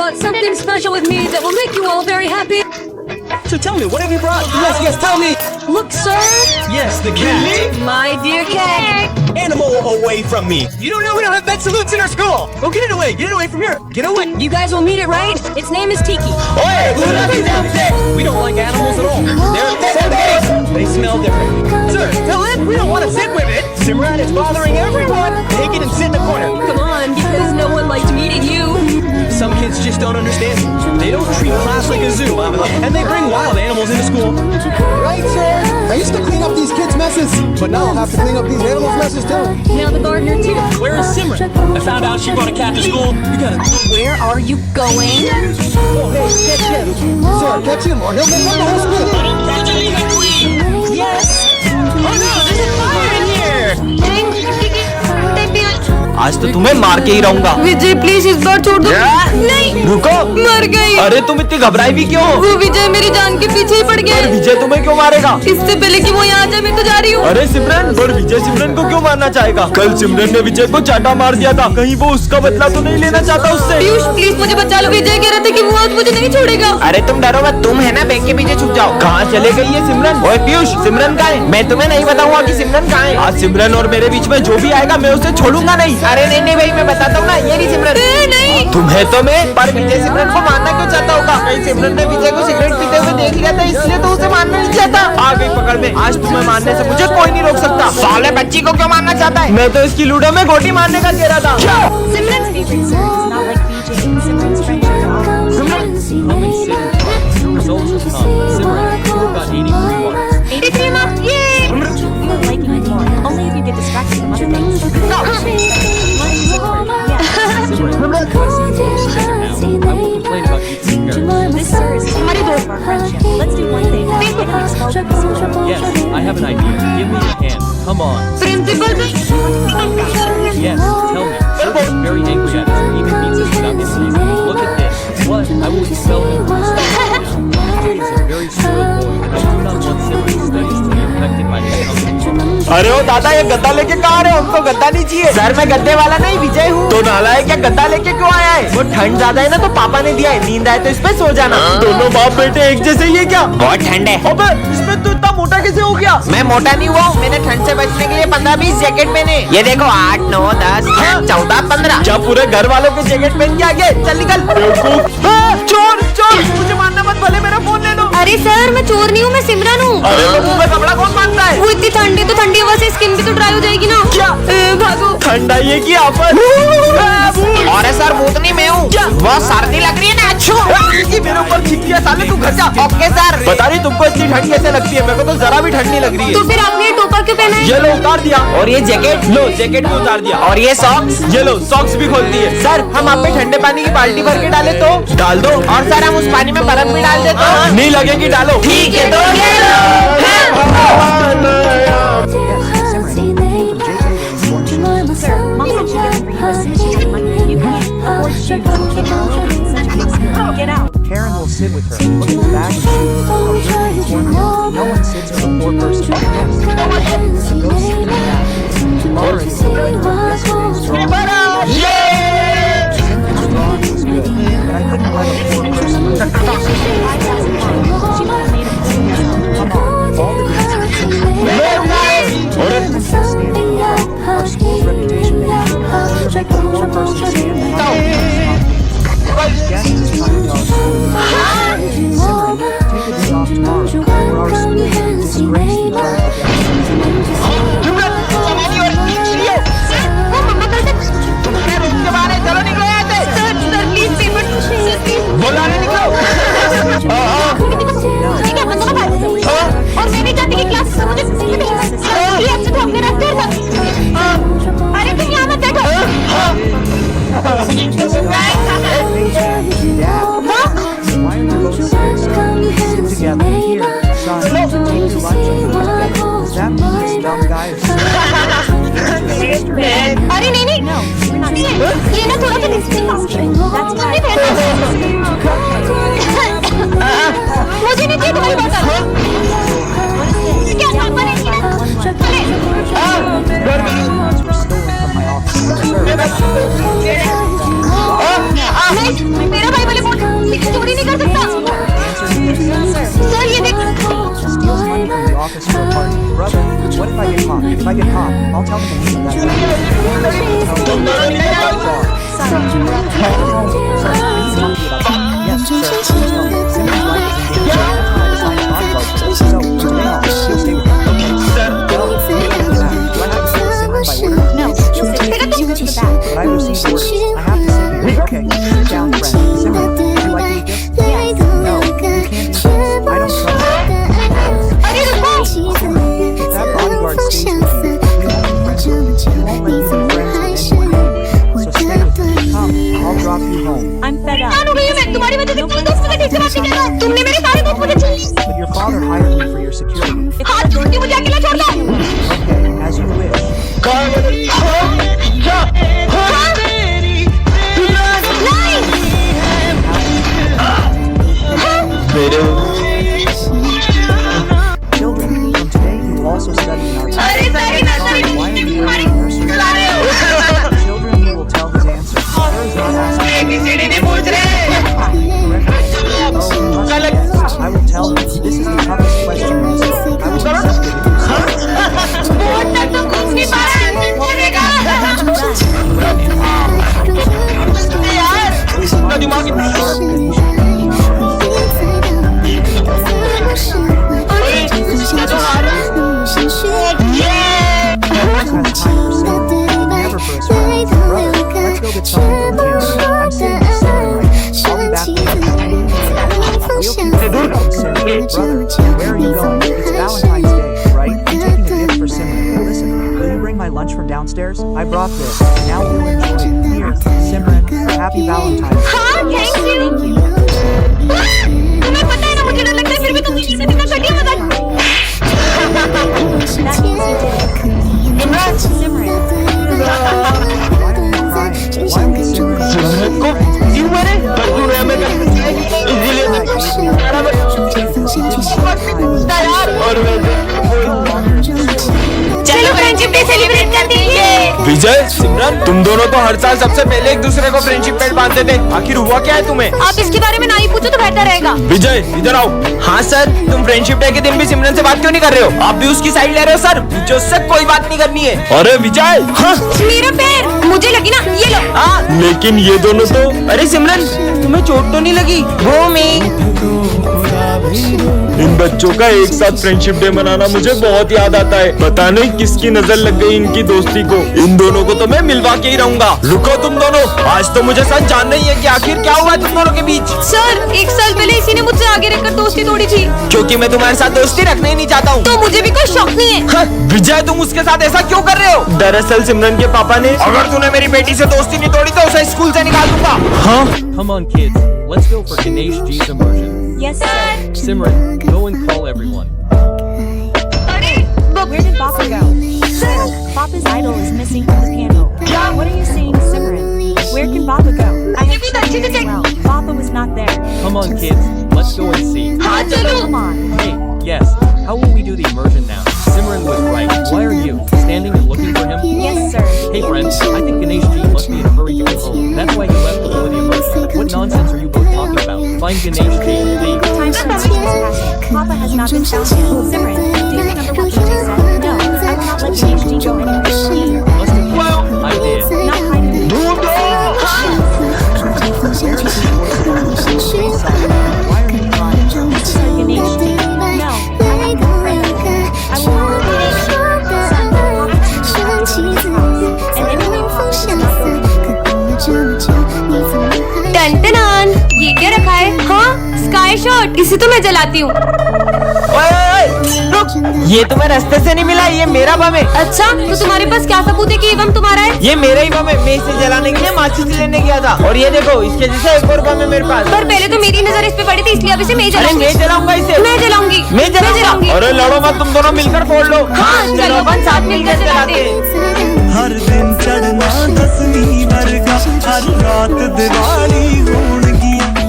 brought something special with me that will make you all very happy. So tell me, what have you brought? Yes, tell me. Look, sir. Yes, the cat. My dear cat. Animal away from me. You don't know we don't have bed salutes in our school. Go get it away. Get it away from here. Get away. You guys will meet it, right? Its name is Tiki. We don't like animals at all. They're so big. They smell different. Sir, tell it we don't want to sit with it. Simran is bothering everyone. Take it and sit in the corner. Come on, because no one liked meeting you. Some kids just don't understand. They don't treat class like a zoo, and they bring wild animals into school. Right, sir. I used to clean up these kids' messes, but now I'll have to clean up these animals' messes too. Now the gardener, too. Where is Simran? I found out she brought a cat to school. You gotta... Where are you going? Oh, hey, catch him. Sir, catch him or he'll make up the whole school. Yes. Oh no, there's a fire in here. आज तो तुम्हें मार के ही रहूंगा। विजय please इस बार छोड़ दो। नहीं। रुको। मर गई। अरे तुम इतनी घबराई भी क्यों? वो विजय मेरी जान के पीछे ही पड़ गया। पर विजय तुम्हें क्यों मारेगा? इससे पहले कि वो यहाँ आ जाए मैं तो जा रही हूँ। अरे सिमरन, पर विजय सिमरन को क्यों मारना चाहेगा? कल सिमरन ने विजय को चाटा मार दिया था, कहीं वो उसका बदला तो नहीं लेना चाहता उससे? पीयूष प्लीज मुझे बचा लो, विजय कह रहे थे कि वो आज मुझे नहीं छोड़ेगा। अरे तुम डरो मत, तुम है ना बैंक के पीछे छुप जाओ। कहाँ चले गई है सिमरन? ओए पीयूष, सिमरन कहाँ है? मैं तुम्हें नहीं बताऊंगा कि सिमरन कहाँ है। आज सिमरन और मेरे बीच में जो भी आएगा मैं उसे छोड़ूंगा नहीं। अरे नहीं भाई, मैं बताता हूँ ना, ये नहीं सिमरन। नहीं तुम्हें तो मैं, पर विजय सिमरन को मारना क्यों चाहता होगा? कहीं सिमरन ने विजय को सिगरेट पीते हुए देख लिया था, इसलिए तो उसे मारना नहीं चाहता। आ गई पकड़ में। आज तुम्हें मारने से मुझे कोई नहीं रोक सकता। साले बच्ची को क्यों मारना चाहता है? मैं तो इसकी लूडो में गोटी मारने का कह रहा था। Simran's favorite sir is not like BJ and Simran's friendship at all. The results have come. Simran, you got 83 marks. 83 marks, yay! You will like him more, only if you get distracted from other things. Simran, I see you almost better now. I won't complain about you taking care of this. This sir is hard of our friendship. Let's do one thing. Get him expelled from the school. Yes, I have an idea. Give me a hand. Come on. Principal Yes, tell me. Sir is very angry at us and even beats us without any reason. Look at this. What? I will expel him from the school now. DJ is a very spoiled boy, and I do not want Simran's studies to be affected by his company. अरे ओ दादा, ये गद्दा लेके कहाँ आ रहे हो? हमको गद्दा नहीं चाहिए। सर मैं गद्दे वाला नहीं, विजय हूँ। तो नालायक क्या गद्दा लेके क्यों आया है? वो ठंड ज्यादा है ना तो पापा ने दिया है, नींद आए तो इस पे सो जाना। दोनों बाप बेटे एक जैसे ही है क्या? बहुत ठंड है। अबे इसमें तो इतना मोटा कैसे हो गया? मैं मोटा नहीं हुआ, मैंने ठंड से बचने के लिए 15-20 जैकेट पहने। ये देखो 8, 9, 10, 14, 15। क्या पूरे घर वालों के जैकेट पहन के आ गए? चल निकल। चोर चोर, मुझे मारना मत, भले मेरा फोन ले लो। अरे सर मैं चोर नहीं हूँ, मैं सिमरन हूँ। अरे तो मुंह में कपड़ा कौन बांधता है? वो इतनी ठंडी तो ठंडी हवा से स्किन भी तो ड्राई हो जाएगी ना। क्या? भागो। ठंड आई है कि आफत? अरे सर भूत नहीं मैं हूँ। बहुत सर्दी लग रही है ना। अच्छा मेरे ऊपर छिप गया, साले तू घर जा। Okay sir. बता रही तुमको इतनी ठंड कैसे लगती है? मेरे को तो जरा भी ठंड नहीं लग रही है। तो फिर आपने ये टोपा क्यों पहना है? ये लो उतार दिया। और ये जैकेट लो, जैकेट को उतार दिया। और ये सॉक्स, ये लो सॉक्स भी खोल दिए। सर हम आप पे ठंडे पानी की बाल्टी भर के डाले तो? डाल दो। और सर हम उस पानी में बर्फ भी डाल दे तो? नहीं लगेगी, डालो। ठीक है तो ये Sir, Mom said she gets for you as soon as she gets money. You can't afford shoes. Get out. Get out. Karen will sit with her, look at the bag and shoes. No one sits with a four-person guest. So go sit in the back. Laura is yesterday's drawing. Simran's drawing was good, but I couldn't let a four-person She would have made a fool of herself. come on. All the days our school's reputation may be ruined. Make the four-person stand. Guest is coming to our school. Simran, take a day off tomorrow, or our school will be disgraced in front of the और मैं भी जाती की class से मुझे ये अच्छे तो हमने रखते हैं। अरे तुम यहाँ मत बैठो। Why are you both sit together here? Son, take your lunch and go to bed. Does that mean this dumb guy is अरे नहीं ये ना थोड़ा सा मुझे नहीं चाहिए तुम्हारी बोतल। क्या पापा ने stolen from my office? मेरा भाई बोले Brother, where are you going? It's Valentine's Day, right? I'm taking a gift for Simran. Listen, will you bring my lunch from downstairs? I brought this. Now we'll enjoy it. Here, Simran, happy Valentine's Day. हाँ thank you. तुम्हें पता है ना मुझे डर लगता है फिर भी तुम मुझसे इतना घटिया मजाक। That means you did it. Simran. Why are you crying? Why would Simran क्यों मरे? बदबू है हमें और चलो फ्रेंडशिप डे सेलिब्रेट करते हैं। विजय, सिमरन, तुम दोनों तो हर साल सबसे पहले एक दूसरे को फ्रेंडशिप बैंड बांधते थे। आखिर हुआ क्या है तुम्हें? आप इसके बारे में ना ही पूछो तो बेहतर रहेगा। विजय, इधर आओ। हाँ सर, तुम फ्रेंडशिप डे के दिन भी सिमरन से बात क्यों नहीं कर रहे हो? आप भी उसकी साइड ले रहे हो सर? मुझे उससे कोई बात नहीं करनी है। अरे विजय, हाँ मेरा पैर, मुझे लगी ना, ये लो। हाँ, लेकिन ये दोनों तो। अरे सिमरन, तुम्हें चोट तो नहीं लगी? भूमि, इन बच्चों का एक साथ फ्रेंडशिप डे मनाना मुझे बहुत याद आता है। पता नहीं किसकी नजर लग गई इनकी दोस्ती को। इन दोनों को तो मैं मिलवा के ही रहूंगा। रुको तुम दोनों, आज तो मुझे सच जानना ही है कि आखिर क्या हुआ तुम दोनों के बीच। सर, 1 साल पहले इसी ने मुझसे आगे रहकर दोस्ती तोड़ी थी। क्योंकि मैं तुम्हारे साथ दोस्ती रखना ही नहीं चाहता हूँ। तो मुझे भी कोई शौक नहीं है। हाँ, विजय, तुम उसके साथ ऐसा क्यों कर रहे हो? दरअसल सिमरन के पापा ने, अगर तूने मेरी बेटी से दोस्ती नहीं तोड़ी तो उसे स्कूल से निकाल दूंगा। हाँ, Come on, kids. Let's go for Ganesh G's immersion. Yes, sir. Simran, go and call everyone. Where did Papa go? Sir, Papa's idol is missing from the piano. What are you saying, Simran? Where can Papa go? I have checked as well. Papa was not there. Come on, kids. Let's go and see. हाँ चलो। Come on. Hey, yes. How will we do the immersion now? Simran was right. Why are you standing and looking for him? Yes, sir. Hey, friends. I think Ganesh G must be in a hurry to get home. That's why he left before the immersion. What nonsense are you both talking about? Find Ganesh G, please. Time for immersion is passing. Papa has not been found yet. Simran, do you remember what Gigi said? No, I will not let Ganesh G go anywhere. Must have I did. Not hiding. Why are you crying? This is our Ganesh G. No, I have no friend. I will not let Ganesh G. Son, Papa has to go to his house. And anyway, Papa does not go. टन ये क्या रखा है? हाँ, sky shot. इसे तो मैं जलाती हूँ। रुक, ये तुम्हें रास्ते से नहीं मिला, ये मेरा बम है। अच्छा, तो तुम्हारे पास क्या सबूत है कि ये बम तुम्हारा है? ये मेरा ही बम है। मैं इसे जलाने के लिए माचिस लेने गया था। और ये देखो, इसके जैसे एक और बम है मेरे पास। पर पहले तो मेरी नजर इस पे पड़ी थी, इसलिए अब इसे मैं अरे जलाऊंगी। मैं जलाऊंगा इसे। मैं जलाऊंगी। मैं जलाऊंगी। अरे लड़ो मत, तुम दोनों मिलकर फोड़ लो। हाँ, चलो अपन साथ मिलकर जलाते हैं। हर दिन चढ़ना 10वीं वर्गा, हर रात दिवाली होगी।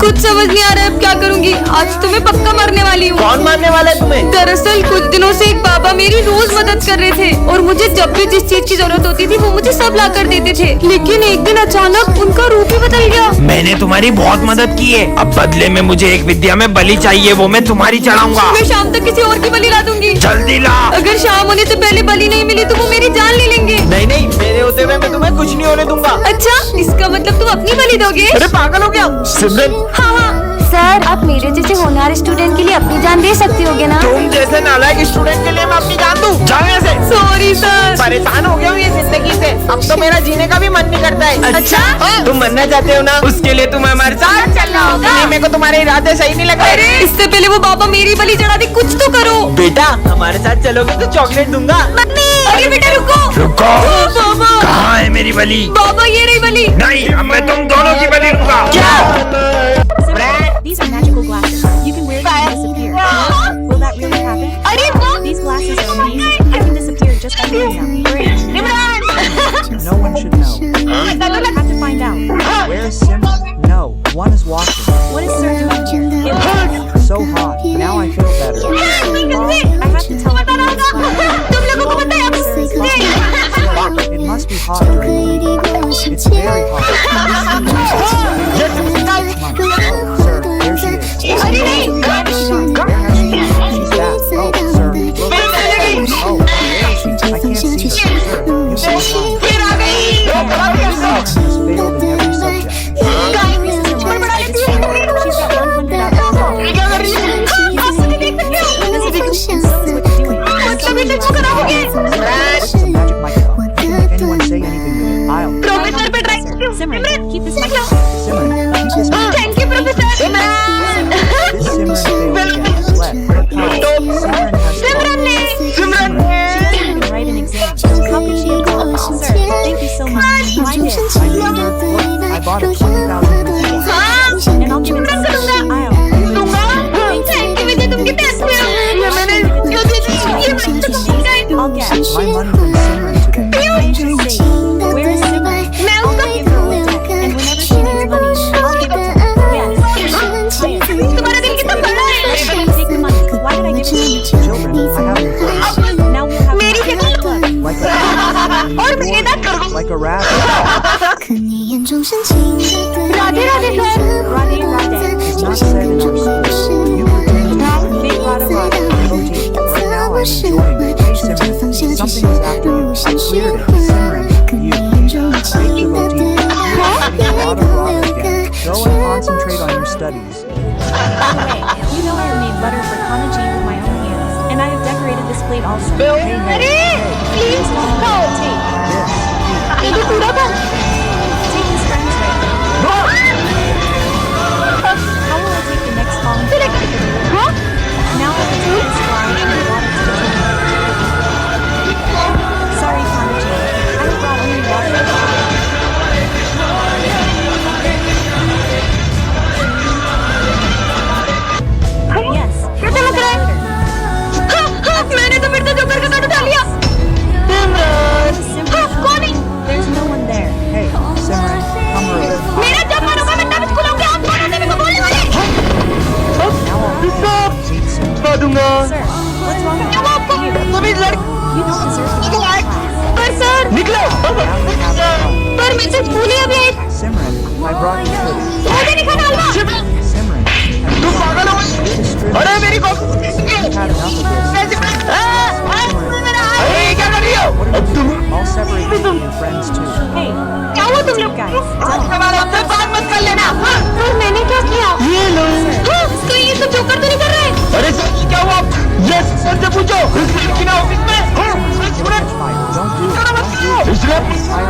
कुछ समझ नहीं आ रहा है अब क्या करूंगी। आज तो मैं पक्का मरने वाली हूँ। कौन मारने वाला है तुम्हें? दरअसल कुछ दिनों से एक बाबा मेरी रोज मदद कर रहे थे और मुझे जब भी जिस चीज की जरूरत होती थी वो मुझे सब ला कर देते थे। लेकिन एक दिन अचानक उनका रूप ही बदल गया। मैंने तुम्हारी बहुत मदद की है। अब बदले में मुझे एक विद्या में बलि चाहिए, वो मैं तुम्हारी चढ़ाऊंगा। मैं शाम तक किसी और की बलि ला दूंगी। जल्दी ला। अगर शाम होने से पहले बलि नहीं मिली तो वो मेरी जान ले लेंगे। नहीं नहीं, मेरे होते हुए मैं तुम्हें कुछ नहीं होने दूंगा। अच्छा, इसका मतलब तुम अपनी बलि दोगे? अरे पागल हो गया सिमरन। हाँ, सर, आप मेरे जैसे होनहार स्टूडेंट के लिए अपनी जान दे सकती होगे ना? तुम जैसे नालायक स्टूडेंट के लिए मैं अपनी जान दूं? जाओ यहाँ से। Sorry sir. परेशान हो गया हूँ ये जिंदगी से। अब तो मेरा जीने का भी मन नहीं करता है। अच्छा? तुम मरना चाहते हो ना? उसके लिए तुम्हें हमारे साथ चलना होगा। नहीं, मेरे को तुम्हारे इरादे सही नहीं लग अरे, रहे। इससे पहले वो बाबा मेरी बलि चढ़ा दे, कुछ तो करो। बेटा, हमारे साथ चलोगे तो चॉकलेट दूंगा। मम्मी, अरे बेटा रुको। रुको। बाबा, कहाँ है मेरी बलि? बाबा ये रही बलि। नहीं, अब मैं तुम दोनों की बलि दूंगा। क्या? Simran, these are magical glasses. You can wear them and disappear. Will that really happen? अरे वो These glasses are amazing. I can disappear just by wearing them. Great. No one should know. I have to find out. Where is Simran? No, one is washing. What is Sir doing here? So hot. Now I feel better. I have to tell everyone what's going on. तुम लोगों को पता है अब It must be hot during the week. It's very hot. Oh, sir, there she is. अरे नहीं। Where has she gone? She's back. Oh, sir, look. Oh, where is she? I can't see her. Sir, you see her. फिर आ गई। Has failed in every subject. She's got 100 out. मतलब इसे क्यों कराओगे? What's the magic microphone? If anyone say anything to me, I'll... professor पे try. Simran, keep this microphone. studies. By the way, you know I have made butter for Kanaji with my own hands, and I have decorated this plate also. अरे please खाओ ये तो पूरा था Take this French right now. How will I take the next long हाँ Now I will take this fly and the water to the table. Sorry, Kanaji. I have brought only water. Yes. कैसे लग रहा है हाँ, हाँ, मैंने तो फिर से जोकर का कार्ड उठा लिया Simran. हाँ, कौन है There's no one there. Hey, Simran, come early. मेरा जब मन होगा मैं तब स्कूल आऊंगी आप कौन होते मेरे को बोलने वाले Now I'll meet soon. Sir, what's wrong with you? You don't deserve to be in class. पर sir Now you're having fun. पर मैं तो स्कूल ही अभी आई Simran, I brought you food. मुझे नहीं खाना हलवा Simran, तुम पागल हो गई? अरे मेरी को I've had enough of this. अरे ये क्या कर रही हो? अब तुम I'll separate you from your friends too. Hey, क्या हुआ तुम लोग guys, हमसे बात मत कर लेना। पर मैंने क्या किया ये लो। हाँ, कहीं ये सब जोकर तो नहीं कर रहे अरे सर क्या हुआ? ये सर से पूछो। इस लड़की ने ऑफिस में। Don't do it. Don't do it. इसने I